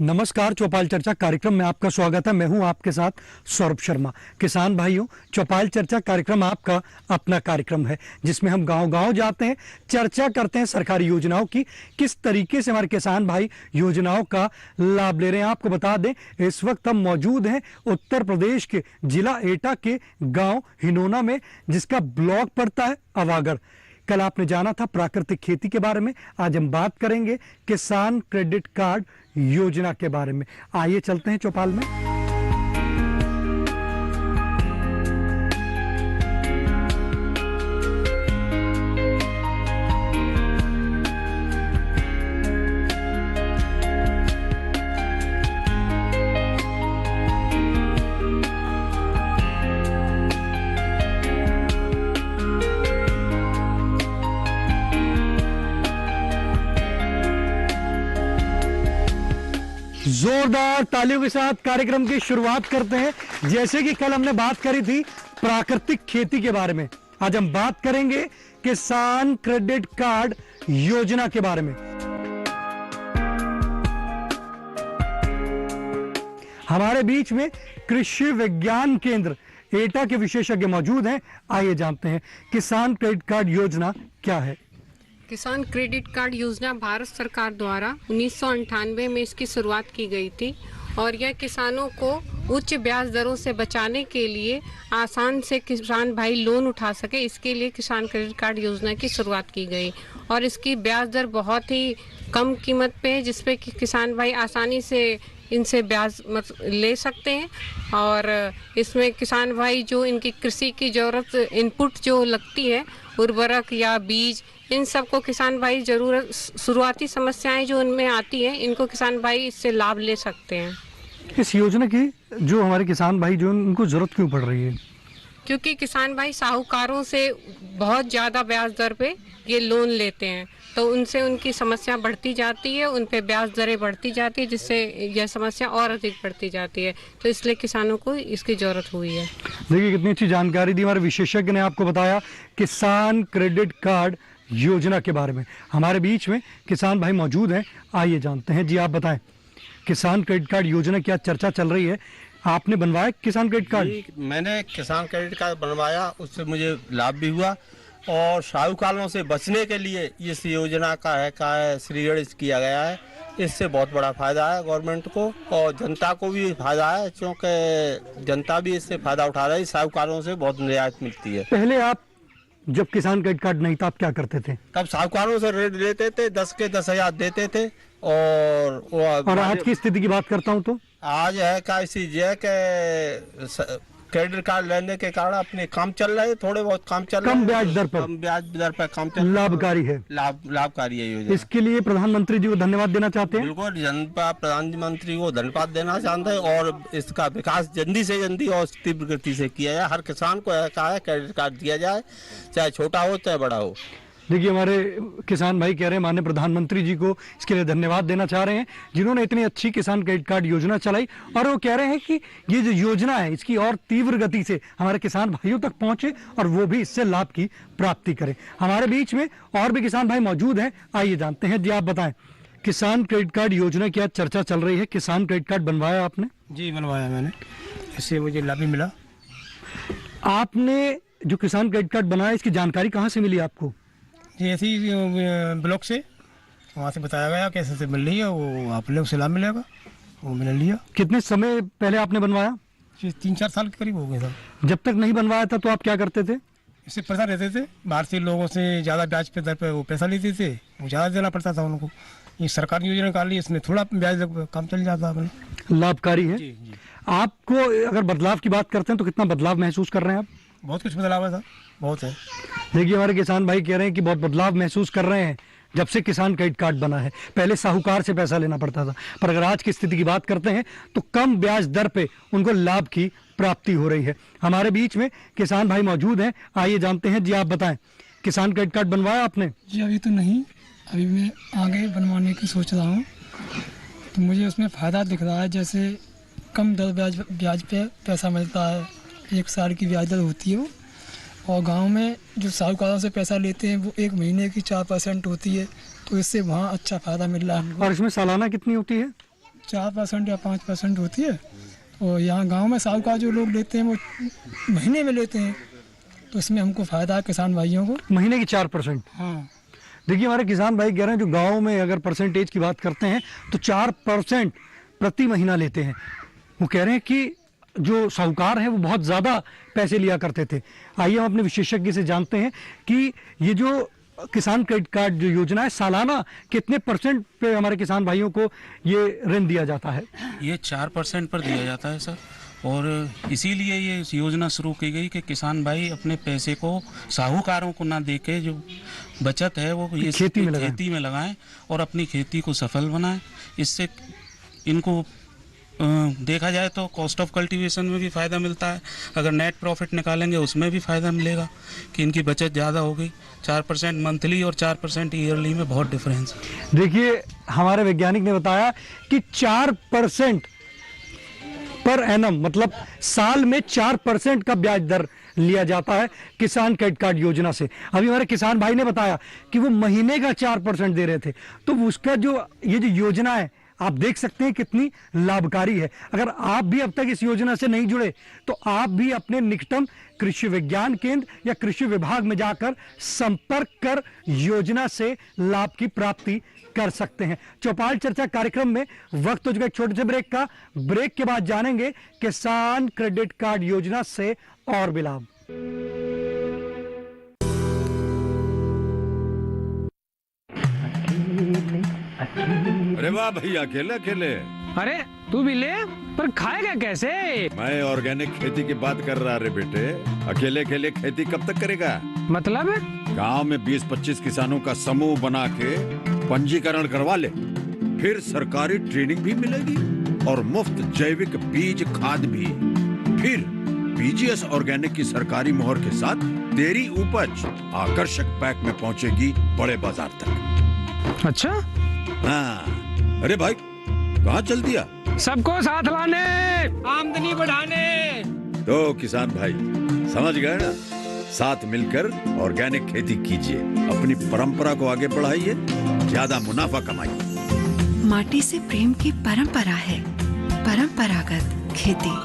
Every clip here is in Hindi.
नमस्कार, चौपाल चर्चा कार्यक्रम में आपका स्वागत है। मैं हूं आपके साथ सौरभ शर्मा। किसान भाइयों, चौपाल चर्चा कार्यक्रम आपका अपना कार्यक्रम है जिसमें हम गांव-गांव जाते हैं, चर्चा करते हैं सरकारी योजनाओं की, किस तरीके से हमारे किसान भाई योजनाओं का लाभ ले रहे हैं। आपको बता दें, इस वक्त हम मौजूद हैं उत्तर प्रदेश के जिला एटा के गाँव हिनोना में, जिसका ब्लॉक पड़ता है अवागढ़। कल आपने जाना था प्राकृतिक खेती के बारे में, आज हम बात करेंगे किसान क्रेडिट कार्ड योजना के बारे में। आइए चलते हैं चौपाल में। जोरदार तालियों के साथ कार्यक्रम की शुरुआत करते हैं। जैसे कि कल हमने बात करी थी प्राकृतिक खेती के बारे में, आज हम बात करेंगे किसान क्रेडिट कार्ड योजना के बारे में। हमारे बीच में कृषि विज्ञान केंद्र एटा के विशेषज्ञ मौजूद हैं। आइए जानते हैं किसान क्रेडिट कार्ड योजना क्या है। किसान क्रेडिट कार्ड योजना भारत सरकार द्वारा 1998 में इसकी शुरुआत की गई थी और यह किसानों को उच्च ब्याज दरों से बचाने के लिए आसान से किसान भाई लोन उठा सके, इसके लिए किसान क्रेडिट कार्ड योजना की शुरुआत की गई। और इसकी ब्याज दर बहुत ही कम कीमत पे है, जिसपे कि किसान भाई आसानी से इनसे ब्याज ले सकते हैं। और इसमें किसान भाई जो इनकी कृषि की ज़रूरत इनपुट जो लगती है, उर्वरक या बीज, इन सब को किसान भाई ज़रूरत शुरुआती समस्याएं जो उनमें आती हैं, इनको किसान भाई इससे लाभ ले सकते हैं। इस योजना की जो हमारे किसान भाई जो उनको जरूरत क्यों पड़ रही है? क्योंकि किसान भाई साहूकारों से बहुत ज़्यादा ब्याज दर पे ये लोन लेते हैं, तो उनसे उनकी समस्या बढ़ती जाती है, उन पे ब्याज दरें बढ़ती जाती है, जिससे यह समस्या और अधिक बढ़ती जाती है। तो इसलिए किसानों को इसकी ज़रूरत हुई है। देखिए कितनी अच्छी जानकारी दी हमारे विशेषज्ञ ने आपको बताया किसान क्रेडिट कार्ड योजना के बारे में। हमारे बीच में किसान भाई मौजूद हैं, आइए जानते हैं। जी आप बताएं, किसान क्रेडिट कार्ड योजना क्या चर्चा चल रही है? आपने बनवाया किसान क्रेडिट कार्ड? मैंने किसान क्रेडिट कार्ड बनवाया, उससे मुझे लाभ भी हुआ और साहूकारों से बचने के लिए इस योजना का सृजन किया गया है। इससे बहुत बड़ा फायदा है गवर्नमेंट को और जनता को भी फायदा है, क्योंकि जनता भी इससे फायदा उठा रही है। साहूकारों से बहुत रियायत मिलती है। पहले आप जब किसान क्रेडिट कार्ड नहीं था, आप क्या करते थे? तब साहूकारों से ऋण लेते थे, 10 के 10,000 देते थे। और आज की स्थिति की बात करता हूँ तो आज है का इसी क्रेडिट कार्ड लेने के कारण अपने काम चल रहे हैं, थोड़े बहुत काम चल रहे हैं, कम ब्याज दर पर काम चल, लाभकारी है, लाभकारी है योजना। इसके लिए प्रधानमंत्री जी को धन्यवाद देना चाहते हैं। बिल्कुल, जनता प्रधानमंत्री को धन्यवाद देना चाहते हैं और इसका विकास जल्दी से जल्दी और तीव्र गति से किया जाए। हर किसान को कहा है क्रेडिट कार्ड दिया जाए, चाहे छोटा हो चाहे बड़ा हो। देखिए हमारे किसान भाई कह रहे हैं माननीय प्रधानमंत्री जी को इसके लिए धन्यवाद देना चाह रहे हैं, जिन्होंने इतनी अच्छी किसान क्रेडिट कार्ड योजना चलाई। और वो कह रहे हैं कि ये जो योजना है इसकी और तीव्र गति से हमारे किसान भाइयों तक पहुंचे और वो भी इससे लाभ की प्राप्ति करें। हमारे बीच में और भी किसान भाई मौजूद हैं, आइए जानते हैं। जी आप बताएं, किसान क्रेडिट कार्ड योजना की आज चर्चा चल रही है, किसान क्रेडिट कार्ड बनवाया आपने? जी बनवाया मैंने, इससे मुझे लाभ भी मिला। आपने जो किसान क्रेडिट कार्ड बनाया, इसकी जानकारी कहाँ से मिली आपको? जी ऐसे ही ब्लॉक से, वहाँ से बताया गया कैसे से मिल रही है, वो आपने उसे लाभ मिलेगा, वो मैंने लिया। कितने समय पहले आपने बनवाया? 3-4 साल के करीब हो गए साहब। जब तक नहीं बनवाया था तो आप क्या करते थे? इससे पैसा रहते थे, बाहर से लोगों से ज़्यादा ब्याज पे दर पे वो पैसा लेते थे, वो ज़्यादा देना पड़ता था उनको। ये सरकारी योजना निकाल ली, इसमें थोड़ा ब्याज काम चल जाता है, लाभकारी है। जी जी। आपको अगर बदलाव की बात करते हैं तो कितना बदलाव महसूस कर रहे हैं आप? बहुत कुछ बदलाव है साहब, बहुत है। देखिए हमारे किसान भाई कह रहे हैं कि बहुत बदलाव महसूस कर रहे हैं जब से किसान क्रेडिट कार्ड बना है। पहले साहूकार से पैसा लेना पड़ता था, पर अगर आज की स्थिति की बात करते हैं तो कम ब्याज दर पे उनको लाभ की प्राप्ति हो रही है। हमारे बीच में किसान भाई मौजूद हैं, आइए जानते हैं। जी आप बताएं, किसान क्रेडिट कार्ड बनवाया आपने? जी अभी तो नहीं, अभी मैं आगे बनवाने की सोच रहा हूँ। तो मुझे उसमें फ़ायदा दिख रहा है, जैसे कम दर ब्याज पे पैसा मिलता है, 1 साल की ब्याज दर होती है वो। और गांव में जो साहूकारों से पैसा लेते हैं वो 1 महीने की 4% होती है, तो इससे वहाँ अच्छा फ़ायदा मिल रहा है। और इसमें सालाना कितनी होती है? 4% या 5% होती है। और यहाँ गांव में साहूकार जो लोग लेते हैं वो महीने में लेते हैं, तो इसमें हमको फ़ायदा है किसान भाइयों को। महीने की 4%। हाँ, देखिए हमारे किसान भाई कह रहे हैं जो गांव में अगर परसेंटेज की बात करते हैं तो 4% प्रति महीना लेते हैं। वो कह रहे हैं कि जो साहूकार है वो बहुत ज़्यादा पैसे लिया करते थे। आइए हम अपने विशेषज्ञ से जानते हैं कि ये जो किसान क्रेडिट कार्ड जो योजना है सालाना कितने % पे हमारे किसान भाइयों को ये ऋण दिया जाता है। ये 4% पर दिया जाता है सर, और इसीलिए ये योजना शुरू की गई कि किसान भाई अपने पैसे को साहूकारों को ना देके जो बचत है वो ये खेती में लगाएं और अपनी खेती को सफल बनाएं। इससे इनको देखा जाए तो कॉस्ट ऑफ कल्टीवेशन में भी फ़ायदा मिलता है। अगर नेट प्रॉफिट निकालेंगे उसमें भी फ़ायदा मिलेगा कि इनकी बचत ज़्यादा हो गई। 4% मंथली और 4% ईयरली में बहुत डिफरेंस है। देखिए हमारे वैज्ञानिक ने बताया कि 4% पर एनम मतलब साल में 4% का ब्याज दर लिया जाता है किसान क्रेडिट कार्ड योजना से। अभी हमारे किसान भाई ने बताया कि वो महीने का 4% दे रहे थे, तो उसका जो ये जो योजना है आप देख सकते हैं कितनी लाभकारी है। अगर आप भी अब तक इस योजना से नहीं जुड़े तो आप भी अपने निकटतम कृषि विज्ञान केंद्र या कृषि विभाग में जाकर संपर्क कर योजना से लाभ की प्राप्ति कर सकते हैं। चौपाल चर्चा कार्यक्रम में वक्त हो चुका एक छोटे से ब्रेक का। ब्रेक के बाद जानेंगे किसान क्रेडिट कार्ड योजना से और भी लाभ। अरे वाह भैया, अकेले अकेले। अरे तू भी ले, पर खाएगा कैसे? मैं ऑर्गेनिक खेती की बात कर रहा रे बेटे। अकेले अकेले खेती कब तक करेगा? मतलब गांव में 20-25 किसानों का समूह बना के पंजीकरण करवा ले, फिर सरकारी ट्रेनिंग भी मिलेगी और मुफ्त जैविक बीज खाद भी। फिर पीजीएस ऑर्गेनिक की सरकारी मोहर के साथ तेरी उपज आकर्षक पैक में पहुंचेगी बड़े बाजार तक। अच्छा? हाँ। अरे भाई कहाँ चल दिया? सबको साथ लाने, आमदनी बढ़ाने। तो किसान भाई समझ गए ना, साथ मिलकर ऑर्गेनिक खेती कीजिए, अपनी परंपरा को आगे बढ़ाइए, ज्यादा मुनाफा कमाइए। माटी से प्रेम की परंपरा है परंपरागत खेती।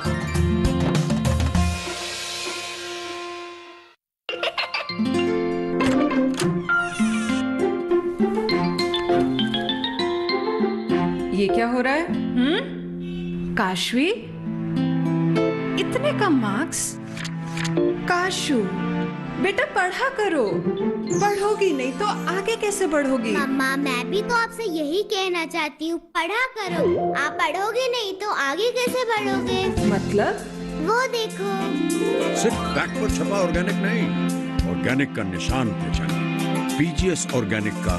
ये क्या हो रहा है? काशवी, इतने कम मार्क्स? काशू बेटा पढ़ा करो, पढ़ोगी नहीं तो आगे कैसे बढ़ोगी? मम्मा मैं भी तो आपसे यही कहना चाहती हूँ, पढ़ा करो। आप पढ़ोगे नहीं तो आगे कैसे बढ़ोगे? मतलब? वो देखो, सिर्फ बैक पर छपा ऑर्गेनिक नहीं, ऑर्गेनिक का निशान पहचानिए। पीजीएस ऑर्गेनिक का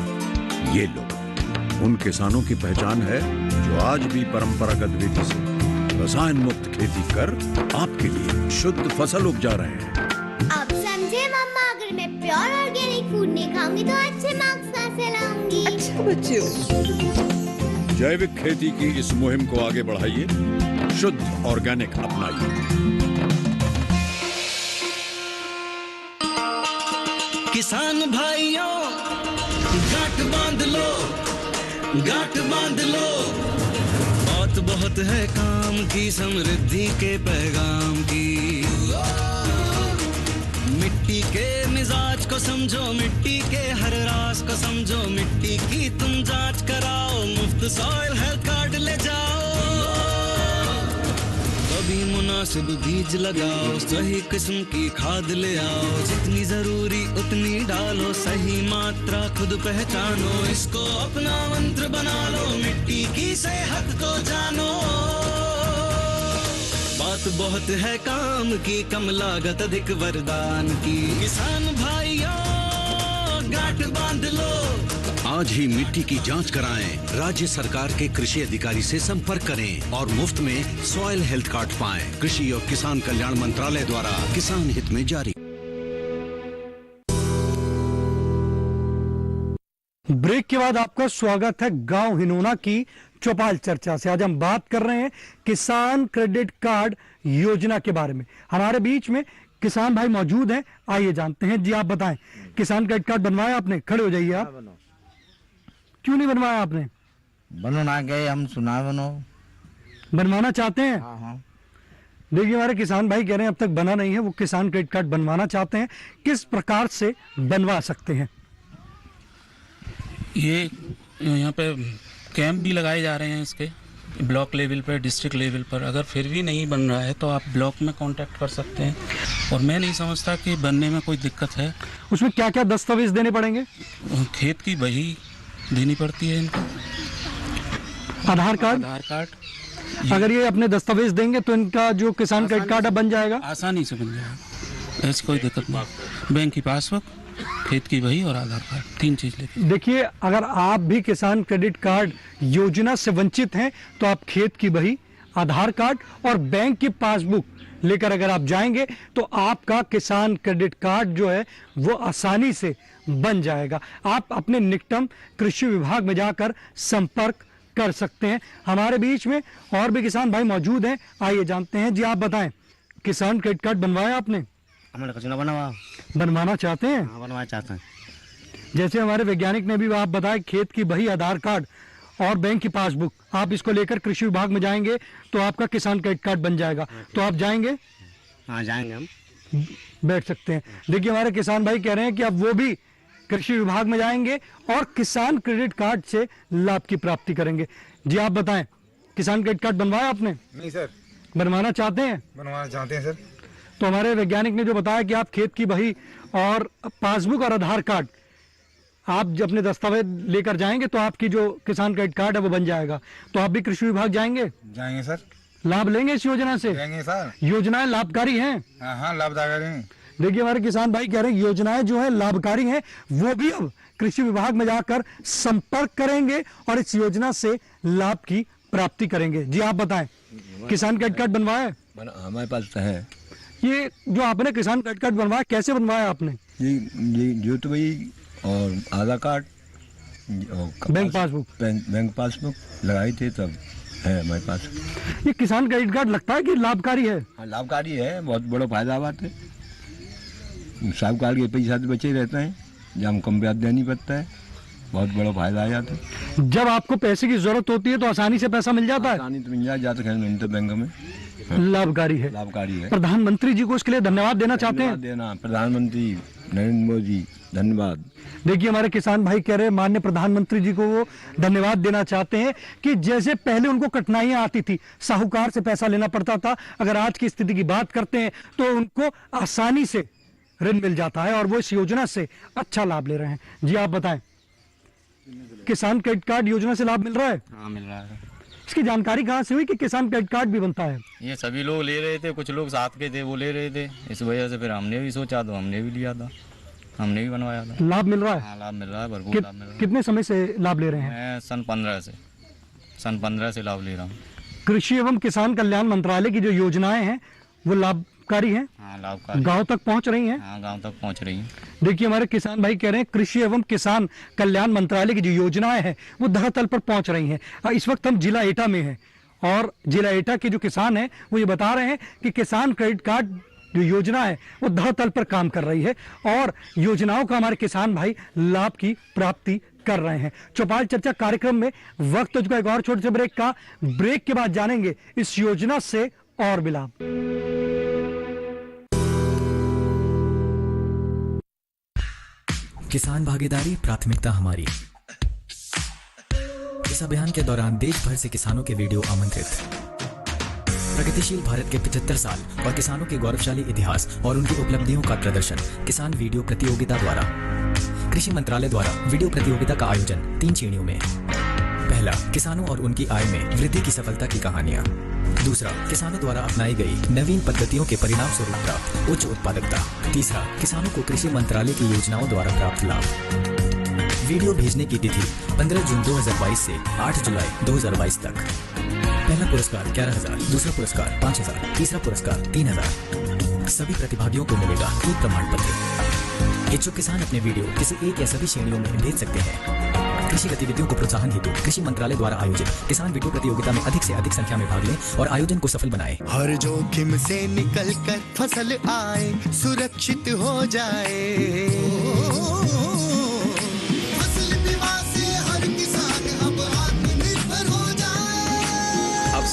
ये लोगो उन किसानों की पहचान है जो आज भी परंपरागत विधि से रसायन मुक्त खेती कर आपके लिए शुद्ध फसल उपजा रहे हैं। अब समझे मम्मा, अगर मैं प्योर ऑर्गेनिक फूड नहीं खाऊंगी तो अच्छे मार्क्स कहाँ से लाऊंगी? अच्छा बच्चों, जैविक खेती की इस मुहिम को आगे बढ़ाइए, शुद्ध ऑर्गेनिक अपनाइए। किसान भाइयों गांठ बांध लो, गांठ बांध लो, बहुत बहुत है काम की, समृद्धि के पैगाम की। मिट्टी के मिजाज को समझो, मिट्टी के हर राज को समझो, मिट्टी की तुम जांच कराओ, मुफ्त सॉइल हेल्थ कार्ड ले जाओ। कभी मुनासिब बीज लगाओ, सही किस्म की खाद ले आओ, जितनी जरूरी उतनी डालो, सही मात्रा खुद पहचानो, इसको अपना मंत्र बना लो, मिट्टी की सेहत को जानो। बात बहुत है काम की, कम लागत अधिक वरदान की, किसान भाइयों गांठ बांध लो। आज ही मिट्टी की जांच कराएं, राज्य सरकार के कृषि अधिकारी से संपर्क करें और मुफ्त में सॉइल हेल्थ कार्ड पाएं। कृषि और किसान कल्याण मंत्रालय द्वारा किसान हित में जारी। ब्रेक के बाद आपका स्वागत है गांव हिनोना की चौपाल चर्चा से। आज हम बात कर रहे हैं किसान क्रेडिट कार्ड योजना के बारे में। हमारे बीच में किसान भाई मौजूद हैं, आइए जानते हैं। जी आप बताएं, किसान क्रेडिट कार्ड बनवाया आपने? खड़े हो जाइए आप। क्यों नहीं बनवाया आपने? बनो ना गए, हम सुना बनो। बनवाना चाहते हैं? हाँ। देखिए हमारे किसान भाई कह रहे हैं अब तक बना नहीं है, वो किसान क्रेडिट कार्ड बनवाना चाहते हैं। किस प्रकार से बनवा सकते हैं? ये यहाँ पे कैंप भी लगाए जा रहे हैं इसके, ब्लॉक लेवल पर, डिस्ट्रिक्ट लेवल पर। अगर फिर भी नहीं बन रहा है तो आप ब्लॉक में कांटेक्ट कर सकते हैं। और मैं नहीं समझता कि बनने में कोई दिक्कत है। उसमें क्या क्या दस्तावेज देने पड़ेंगे? खेत की बही देनी पड़ती है इनको, आधार कार्ड। अगर ये अपने दस्तावेज देंगे तो इनका जो किसान क्रेडिट कार्ड बन जाएगा, आसानी से बन जाएगा, ऐसी कोई दिक्कत नहीं। बैंक की पासबुक, खेत की बही और आधार कार्ड, 3 चीज लेके। देखिए अगर आप भी किसान क्रेडिट कार्ड योजना से वंचित हैं तो आप खेत की बही, आधार कार्ड और बैंक की पासबुक लेकर अगर आप जाएंगे तो आपका किसान क्रेडिट कार्ड जो है वो आसानी से बन जाएगा। आप अपने निकटतम कृषि विभाग में जाकर संपर्क कर सकते हैं। हमारे बीच में और भी किसान भाई मौजूद हैं, आइए जानते हैं। जी आप बताएं, किसान क्रेडिट कार्ड बनवाया आपने? हमने कुछ ना बनवा। बनवाना चाहते हैं? हाँ, बनवाना चाहते हैं। जैसे हमारे वैज्ञानिक ने भी आप बताया, खेत की बही, आधार कार्ड और बैंक की पासबुक, आप इसको लेकर कृषि विभाग में जाएंगे तो आपका किसान क्रेडिट कार्ड बन जाएगा। तो आप जाएंगे? हाँ जाएंगे, हम बैठ सकते हैं। देखिए हमारे किसान भाई कह रहे हैं कि अब वो भी कृषि विभाग में जाएंगे और किसान क्रेडिट कार्ड से लाभ की प्राप्ति करेंगे। जी आप बताएं, किसान क्रेडिट कार्ड बनवाया आपने? नहीं सर। बनवाना चाहते हैं? बनवाना चाहते हैं सर। तो हमारे वैज्ञानिक ने जो बताया कि आप खेत की बही और पासबुक और आधार कार्ड आप जब अपने दस्तावेज लेकर जाएंगे तो आपकी जो किसान क्रेडिट कार्ड है वो बन जाएगा। तो आप भी कृषि विभाग जाएंगे? जाएंगे सर। लाभ लेंगे इस योजना से? लेंगे सर। योजनाएं लाभकारी हैं? हाँ लाभकारी हैं। देखिए हमारे किसान भाई कह रहे हैं योजनाएं जो है लाभकारी हैं, वो भी अब कृषि विभाग में जाकर संपर्क करेंगे और इस योजना से लाभ की प्राप्ति करेंगे। जी आप बताएं, किसान क्रेडिट कार्ड बनवाया? हमारे पास तो है। ये जो आपने किसान क्रेडिट कार्ड बनवाया, कैसे बनवाया आपने? ये जो तो भाई और आधार कार्ड और बैंक पासबुक, बैंक पासबुक लगाई थे तब है हमारे पास। ये किसान क्रेडिट कार्ड लगता है कि लाभकारी है? हाँ लाभकारी है, बहुत बड़ा फायदा बात है। साहूकार के पैसा तो बचे रहते हैं, जब हम कम ब्याज देनी पड़ता है, बहुत बड़ा फायदा आ जाता है। जब आपको पैसे की जरूरत होती है तो आसानी से पैसा मिल जाता है? आसानी तो मिल जाता है, नहीं तो बैंक में। लाभकारी है। लाभकारी है। प्रधानमंत्री जी को इसके लिए धन्यवाद देना चाहते हैं? देना प्रधानमंत्री नरेंद्र मोदी, धन्यवाद। देखिए हमारे किसान भाई कह रहे हैं माननीय प्रधानमंत्री जी को वो धन्यवाद देना चाहते हैं कि जैसे पहले उनको कठिनाइयां आती थी, साहूकार से पैसा लेना पड़ता था, अगर आज की स्थिति की बात करते हैं तो उनको आसानी से ऋण मिल जाता है और वो इस योजना से अच्छा लाभ ले रहे हैं। जी आप बताएं, किसान क्रेडिट कार्ड योजना से लाभ मिल रहा है? हाँ मिल रहा है। इसकी जानकारी कहाँ से हुई कि किसान क्रेडिट कार्ड भी बनता है? ये सभी लोग ले रहे थे, कुछ लोग साथ के थे वो ले रहे थे, इस वजह से फिर हमने भी सोचा तो हमने भी लिया था, हमने भी बनवाया था। लाभ मिल रहा है? हाँ लाभ मिल रहा है, भरपूर लाभ मिल रहा है। कितने समय से लाभ ले रहे हैं? मैं सन 15 से लाभ ले रहा हूँ। कृषि एवं किसान कल्याण मंत्रालय की जो योजनाएं हैं वो लाभकारी हैं? हाँ लाभकारी। गांव तक पहुंच रही हैं? हाँ गांव तक पहुंच रही हैं। देखिए हमारे किसान भाई कह रहे हैं कृषि एवं किसान कल्याण मंत्रालय की जो योजनाएं हैं वो धरातल पर पहुंच रही हैं। इस वक्त हम जिला एटा में हैं और जिला एटा के जो किसान हैं वो ये बता रहे हैं कि किसान क्रेडिट कार्ड जो योजना है वो धरातल पर काम कर रही है और योजनाओं का हमारे किसान भाई लाभ की प्राप्ति कर रहे हैं। चौपाल चर्चा कार्यक्रम में वक्त हो चुका एक और छोटे से ब्रेक का। ब्रेक के बाद जानेंगे इस योजना से और भी लाभ। किसान भागीदारी प्राथमिकता हमारी। इस अभियान के दौरान देश भर से किसानों के वीडियो आमंत्रित। प्रगतिशील भारत के 75 साल और किसानों के गौरवशाली इतिहास और उनकी उपलब्धियों का प्रदर्शन किसान वीडियो प्रतियोगिता द्वारा। कृषि मंत्रालय द्वारा वीडियो प्रतियोगिता का आयोजन 3 श्रेणियों में। पहला, किसानों और उनकी आय में वृद्धि की सफलता की कहानियाँ। दूसरा, किसानों द्वारा अपनाई गई नवीन पद्धतियों के परिणाम स्वरूप प्राप्त उच्च उत्पादकता। तीसरा, किसानों को कृषि मंत्रालय की योजनाओं द्वारा प्राप्त लाभ। वीडियो भेजने की तिथि 15 जून 2022 से 8 जुलाई 2022 तक। पहला पुरस्कार 11,000, दूसरा पुरस्कार 5,000, तीसरा पुरस्कार 3,000। सभी प्रतिभागियों को मिलेगा एक प्रमाण पत्र। इच्छुक किसान अपने वीडियो किसी एक या सभी श्रेणियों में भेज सकते हैं। कृषि गतिविधियों को प्रोत्साहन हेतु कृषि मंत्रालय द्वारा आयोजित किसान वीडियो प्रतियोगिता में अधिक से अधिक संख्या में भाग लें और आयोजन को सफल बनाएं। हर जोखिम से निकल कर फसल आए, सुरक्षित हो जाए।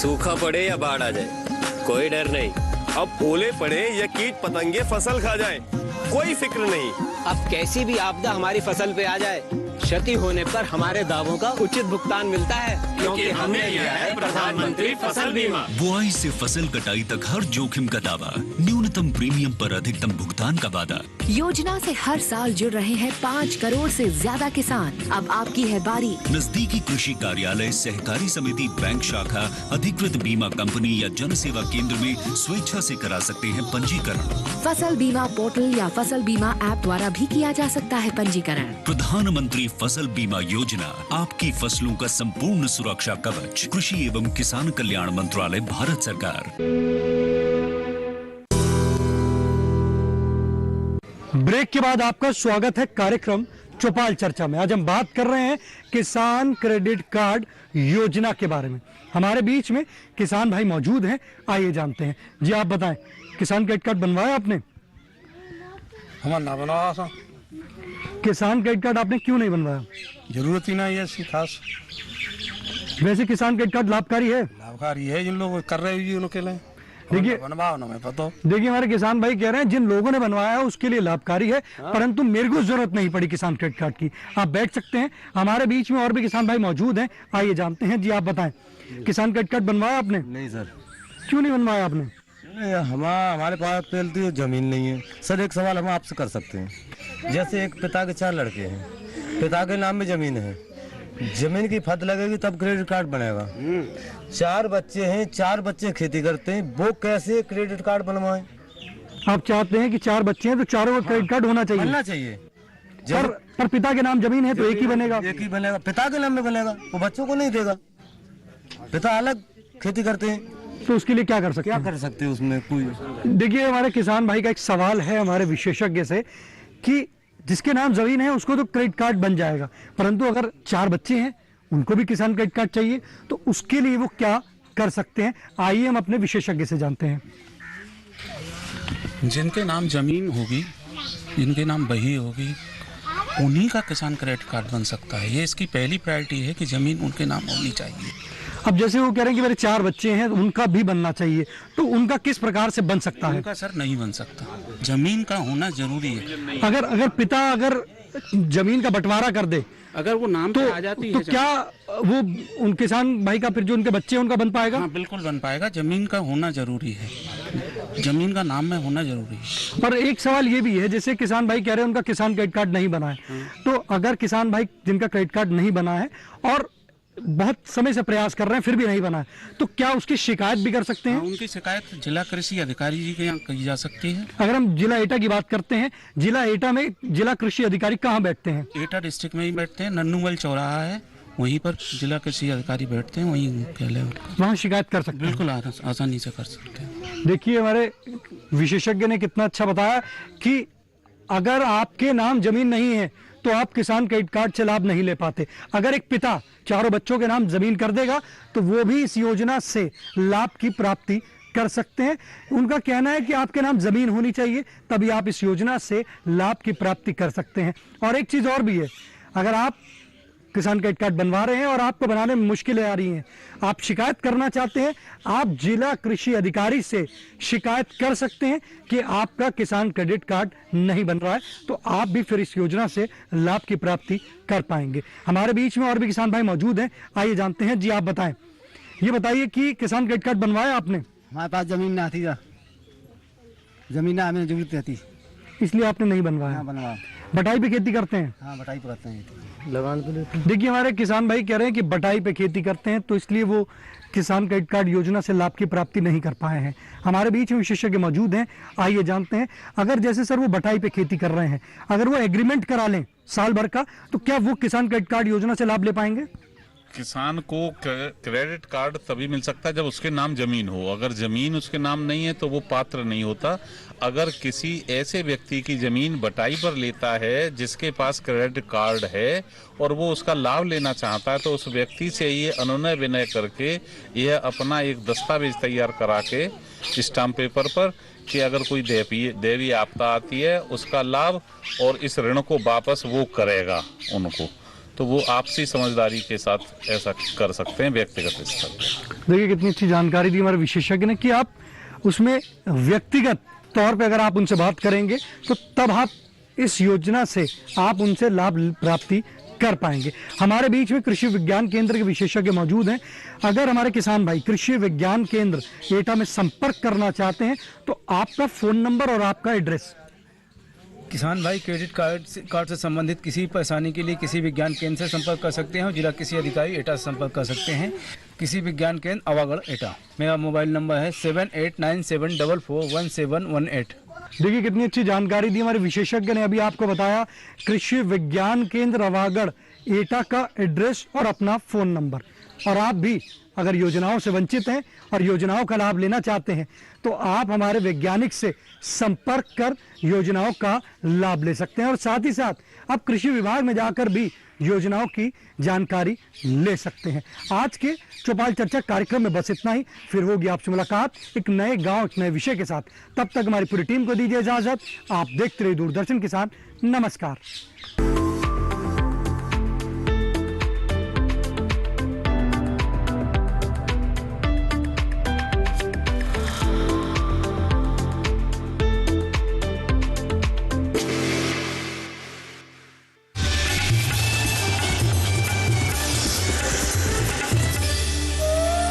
सूखा पड़े या बाढ़ आ जाए कोई डर नहीं। अब ओले पड़े या कीट पतंगे फसल खा जाए कोई फिक्र नहीं। अब कैसी भी आपदा हमारी फसल पे आ जाए, क्षति होने पर हमारे दावों का उचित भुगतान मिलता है, क्योंकि हमने लिया है प्रधानमंत्री फसल बीमा। बुआई से फसल कटाई तक हर जोखिम का दावा, न्यूनतम प्रीमियम पर अधिकतम भुगतान का वादा। योजना से हर साल जुड़ रहे हैं 5 करोड़ से ज्यादा किसान। अब आपकी है बारी। नजदीकी कृषि कार्यालय, सहकारी समिति, बैंक शाखा, अधिकृत बीमा कंपनी या जन सेवा केंद्र में स्वेच्छा से करा सकते हैं पंजीकरण। फसल बीमा पोर्टल या फसल बीमा ऐप द्वारा भी किया जा सकता है पंजीकरण। प्रधानमंत्री फसल बीमा योजना, आपकी फसलों का संपूर्ण सुरक्षा कवच। कृषि एवं किसान कल्याण मंत्रालय, भारत सरकार। ब्रेक के बाद आपका स्वागत है कार्यक्रम चौपाल चर्चा में। आज हम बात कर रहे हैं किसान क्रेडिट कार्ड योजना के बारे में। हमारे बीच में किसान भाई मौजूद हैं, आइए जानते हैं। जी आप बताएं, किसान क्रेडिट कार्ड बनवाया आपने? हमारा ना बनवाया था। किसान क्रेडिट कार्ड आपने क्यों नहीं बनवाया? जरूरत ही नहीं है इसकी खास। वैसे किसान क्रेडिट कार्ड लाभकारी है? लाभकारी है, जिन लोग कर रहे हैं उनके लिए। देखिए बनवाओ ना, मैं पता। देखिए हमारे किसान भाई कह रहे हैं जिन लोगों ने बनवाया है उसके लिए लाभकारी है, परंतु मेरे को जरूरत नहीं पड़ी किसान क्रेडिट कार्ड की। आप बैठ सकते हैं, हमारे बीच में और भी किसान भाई मौजूद हैं, आइए जानते हैं। जी आप बताएं, किसान क्रेडिट कार्ड बनवाया आपने? नहीं सर। क्यों नहीं बनवाया आपने? हमारे पास पहले जमीन नहीं है सर। एक सवाल हम आपसे कर सकते हैं, जैसे एक पिता के 4 लड़के हैं, पिता के नाम में जमीन है, जमीन की फत लगेगी तब क्रेडिट कार्ड बनेगा। 4 बच्चे हैं, 4 बच्चे खेती करते हैं, वो कैसे क्रेडिट कार्ड बनवाएं? आप चाहते हैं कि 4 बच्चे हैं तो चारों का क्रेडिट कार्ड होना चाहिए? बनना चाहिए। पर पिता के नाम जमीन है तो एक ही बनेगा। एक ही बनेगा, पिता के नाम में बनेगा, वो बच्चों को नहीं देगा। पिता अलग खेती करते हैं तो उसके लिए क्या कर सकते हैं? क्या कर सकते हैं उसमें कोई? देखिए हमारे किसान भाई का एक सवाल है हमारे विशेषज्ञ से कि जिसके नाम जमीन है उसको तो क्रेडिट कार्ड बन जाएगा, परंतु अगर 4 बच्चे हैं उनको भी किसान क्रेडिट कार्ड चाहिए, तो उसके लिए वो क्या कर सकते हैं? आइए हम अपने विशेषज्ञ से जानते हैं। जिनके नाम जमीन होगी, जिनके नाम बही होगी, उन्हीं का किसान क्रेडिट कार्ड बन सकता है। ये इसकी पहली प्रायोरिटी है कि जमीन उनके नाम होनी चाहिए। अब जैसे वो कह रहे हैं कि मेरे 4 बच्चे हैं तो उनका भी बनना चाहिए, तो उनका किस प्रकार से बन सकता है? उनका सर नहीं बन सकता, जमीन का होना जरूरी है। अगर पिता अगर जमीन का बंटवारा कर दे, अगर वो नाम तो आ जाती तो है, क्या वो उन किसान भाई का फिर जो उनके बच्चे हैं उनका बन पाएगा? हाँ बिल्कुल बन पाएगा। जमीन का होना जरूरी है, जमीन का नाम में होना जरूरी है। पर एक सवाल ये भी है, जैसे किसान भाई कह रहे हैं उनका किसान क्रेडिट कार्ड नहीं बना है, तो अगर किसान भाई जिनका क्रेडिट कार्ड नहीं बना है और बहुत समय से प्रयास कर रहे हैं फिर भी नहीं बना है, तो क्या उसकी शिकायत भी कर सकते हैं? हाँ, उनकी शिकायत जिला कृषि अधिकारी जी के यहाँ की जा सकती है। अगर हम जिला एटा की बात करते हैं, जिला एटा में जिला कृषि अधिकारी कहाँ बैठते हैं? एटा डिस्ट्रिक्ट में ही बैठते हैं, नन्नूवल चौराहा है, वहीं पर जिला कृषि अधिकारी बैठते हैं, वहीं वहाँ शिकायत कर सकते हैं। बिल्कुल आसानी से कर सकते हैं। देखिए हमारे विशेषज्ञ ने कितना अच्छा बताया कि अगर आपके नाम जमीन नहीं है तो आप किसान क्रेडिट कार्ड से लाभ नहीं ले पाते। अगर एक पिता 4 बच्चों के नाम जमीन कर देगा तो वो भी इस योजना से लाभ की प्राप्ति कर सकते हैं। उनका कहना है कि आपके नाम जमीन होनी चाहिए, तभी आप इस योजना से लाभ की प्राप्ति कर सकते हैं। और एक चीज और भी है, अगर आप किसान क्रेडिट कार्ड बनवा रहे हैं और आपको बनाने में मुश्किलें आ रही हैं, आप शिकायत करना चाहते हैं, आप जिला कृषि अधिकारी से शिकायत कर सकते हैं कि आपका किसान क्रेडिट कार्ड नहीं बन रहा है, तो आप भी फिर इस योजना से लाभ की प्राप्ति कर पाएंगे। हमारे बीच में और भी किसान भाई मौजूद हैं, आइए जानते हैं। जी आप बताएं, ये बताइए कि किसान क्रेडिट कार्ड बनवाया आपने? हमारे पास जमीन ना थी, जमीन ना हमें जरूरत रहती, इसलिए आपने नहीं बनवाया। बनवा बटाई पे खेती करते हैं? हाँ बटाई पे करते हैं, लगान पे लेते हैं। देखिए हमारे किसान भाई कह रहे हैं कि बटाई पे खेती करते हैं, तो इसलिए वो किसान क्रेडिट कार्ड योजना से लाभ की प्राप्ति नहीं कर पाए हैं। हमारे बीच में विशेषज्ञ मौजूद हैं, आइए जानते हैं। अगर जैसे सर वो बटाई पे खेती कर रहे हैं, अगर वो एग्रीमेंट करा लें साल भर का, तो क्या वो किसान क्रेडिट कार्ड योजना से लाभ ले पाएंगे? किसान को क्रेडिट कार्ड तभी मिल सकता है जब उसके नाम जमीन हो। अगर जमीन उसके नाम नहीं है तो वो पात्र नहीं होता। अगर किसी ऐसे व्यक्ति की जमीन बटाई पर लेता है जिसके पास क्रेडिट कार्ड है और वो उसका लाभ लेना चाहता है, तो उस व्यक्ति से ये अनुनय विनय करके यह अपना एक दस्तावेज तैयार करा के स्टाम्प पेपर पर कि अगर कोई दैवीय आपदा आती है उसका लाभ और इस ऋण को वापस वो करेगा उनको, तो वो आपसी समझदारी के साथ ऐसा कर सकते हैं व्यक्तिगत स्तर पर। देखिए कितनी अच्छी जानकारी दी हमारे विशेषज्ञ ने कि आप उसमें व्यक्तिगत तौर पे अगर आप उनसे बात करेंगे तो तब आप इस योजना से आप उनसे लाभ प्राप्ति कर पाएंगे। हमारे बीच में कृषि विज्ञान केंद्र के विशेषज्ञ मौजूद हैं। अगर हमारे किसान भाई कृषि विज्ञान केंद्र एटा में संपर्क करना चाहते हैं तो आपका फोन नंबर और आपका एड्रेस। किसान भाई क्रेडिट कार्ड से संबंधित किसी परेशानी के लिए किसी विज्ञान केंद्र से संपर्क कर सकते हैं और जिला कृषि अधिकारी एटा से संपर्क कर सकते हैं। किसी विज्ञान केंद्र अवागढ़ एटा। मेरा मोबाइल नंबर है 7897441718। देखिए कितनी अच्छी जानकारी दी हमारे विशेषज्ञ ने। अभी आपको बताया कृषि विज्ञान केंद्र अवागढ़ एटा का एड्रेस और अपना फोन नंबर। और आप भी अगर योजनाओं से वंचित हैं और योजनाओं का लाभ लेना चाहते हैं तो आप हमारे वैज्ञानिक से संपर्क कर योजनाओं का लाभ ले सकते हैं और साथ ही साथ आप कृषि विभाग में जाकर भी योजनाओं की जानकारी ले सकते हैं। आज के चौपाल चर्चा कार्यक्रम में बस इतना ही। फिर होगी आपसे मुलाकात एक नए गांव एक नए विषय के साथ। तब तक हमारी पूरी टीम को दीजिए इजाजत। आप देखते रहिए दूरदर्शन किसान। नमस्कार।